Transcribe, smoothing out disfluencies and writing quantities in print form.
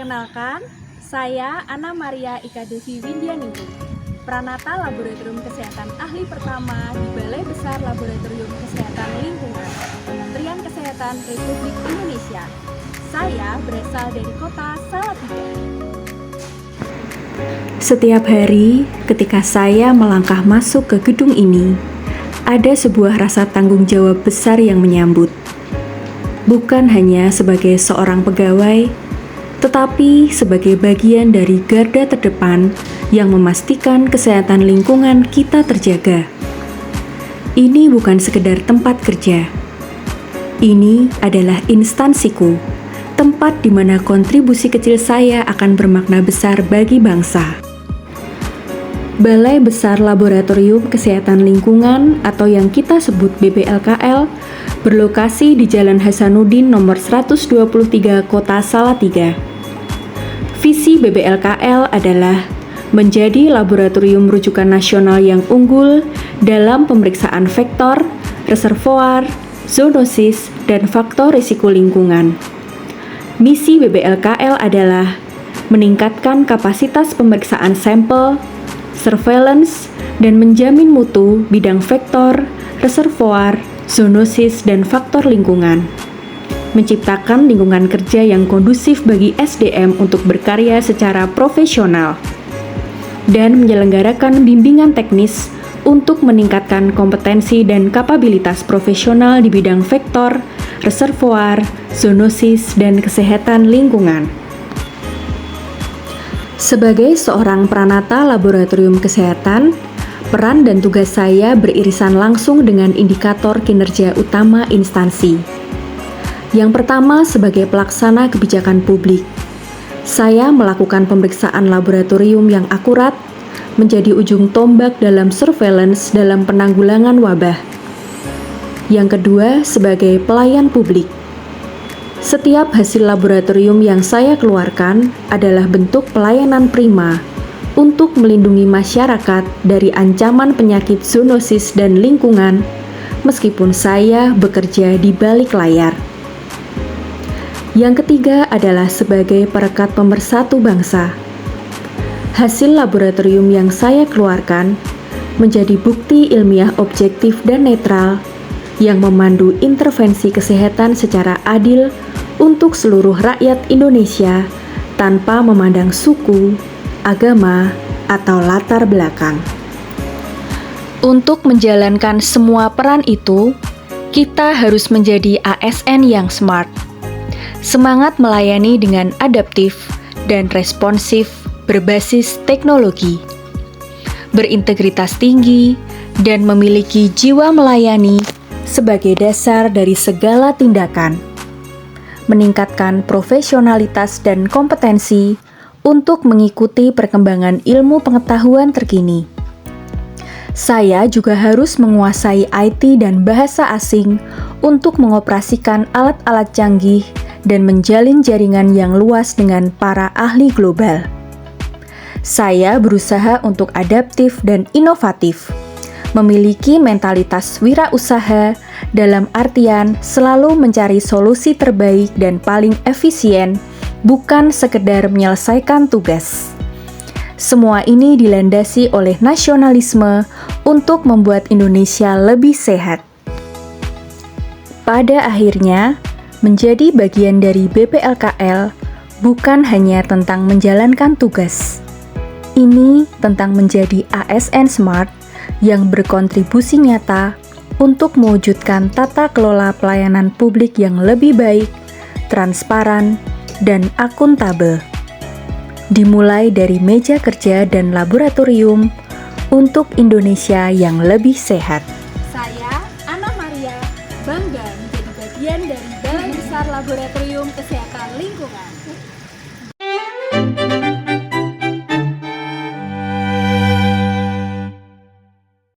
Perkenalkan, saya Ana Maria Ika Devi Windianingrum, Pranata Laboratorium Kesehatan Ahli Pertama di Balai Besar Laboratorium Kesehatan Lingkungan, Kementerian Kesehatan Republik Indonesia. Saya berasal dari kota Salatiga. Setiap hari ketika saya melangkah masuk ke gedung ini, ada sebuah rasa tanggung jawab besar yang menyambut. Bukan hanya sebagai seorang pegawai, tetapi sebagai bagian dari garda terdepan yang memastikan kesehatan lingkungan kita terjaga. Ini bukan sekedar tempat kerja. Ini adalah instansiku, tempat di mana kontribusi kecil saya akan bermakna besar bagi bangsa. Balai Besar Laboratorium Kesehatan Lingkungan atau yang kita sebut BBLKL berlokasi di Jalan Hasanuddin nomor 123 Kota Salatiga. Visi BBLKL adalah menjadi laboratorium rujukan nasional yang unggul dalam pemeriksaan vektor, reservoir, zoonosis, dan faktor risiko lingkungan. Misi BBLKL adalah meningkatkan kapasitas pemeriksaan sampel, surveillance, dan menjamin mutu bidang vektor, reservoir, zoonosis, dan faktor lingkungan. Menciptakan lingkungan kerja yang kondusif bagi SDM untuk berkarya secara profesional, dan menyelenggarakan bimbingan teknis untuk meningkatkan kompetensi dan kapabilitas profesional di bidang vektor, reservoir, zoonosis, dan kesehatan lingkungan. Sebagai seorang pranata laboratorium kesehatan, peran dan tugas saya beririsan langsung dengan indikator kinerja utama instansi. Yang pertama, sebagai pelaksana kebijakan publik, saya melakukan pemeriksaan laboratorium yang akurat, menjadi ujung tombak dalam surveillance dalam penanggulangan wabah. Yang kedua, sebagai pelayan publik. Setiap hasil laboratorium yang saya keluarkan adalah bentuk pelayanan prima untuk melindungi masyarakat dari ancaman penyakit zoonosis dan lingkungan, meskipun saya bekerja di balik layar. Yang ketiga adalah sebagai perekat pemersatu bangsa. Hasil laboratorium yang saya keluarkan menjadi bukti ilmiah objektif dan netral yang memandu intervensi kesehatan secara adil untuk seluruh rakyat Indonesia tanpa memandang suku, agama, atau latar belakang. Untuk menjalankan semua peran itu, kita harus menjadi ASN yang smart. Semangat melayani dengan adaptif dan responsif berbasis teknologi, berintegritas tinggi, dan memiliki jiwa melayani sebagai dasar dari segala tindakan, meningkatkan profesionalitas dan kompetensi untuk mengikuti perkembangan ilmu pengetahuan terkini. Saya juga harus menguasai IT dan bahasa asing untuk mengoperasikan alat-alat canggih dan menjalin jaringan yang luas dengan para ahli global. Saya berusaha untuk adaptif dan inovatif, memiliki mentalitas wirausaha dalam artian selalu mencari solusi terbaik dan paling efisien, bukan sekedar menyelesaikan tugas. Semua ini dilandasi oleh nasionalisme untuk membuat Indonesia lebih sehat. Pada akhirnya, menjadi bagian dari BBLKL bukan hanya tentang menjalankan tugas. Ini tentang menjadi ASN Smart yang berkontribusi nyata untuk mewujudkan tata kelola pelayanan publik yang lebih baik, transparan, dan akuntabel. Dimulai dari meja kerja dan laboratorium untuk Indonesia yang lebih sehat. Saya, Ana Maria, bangga menjadi bagian dari Balai Besar Laboratorium Kesehatan Lingkungan.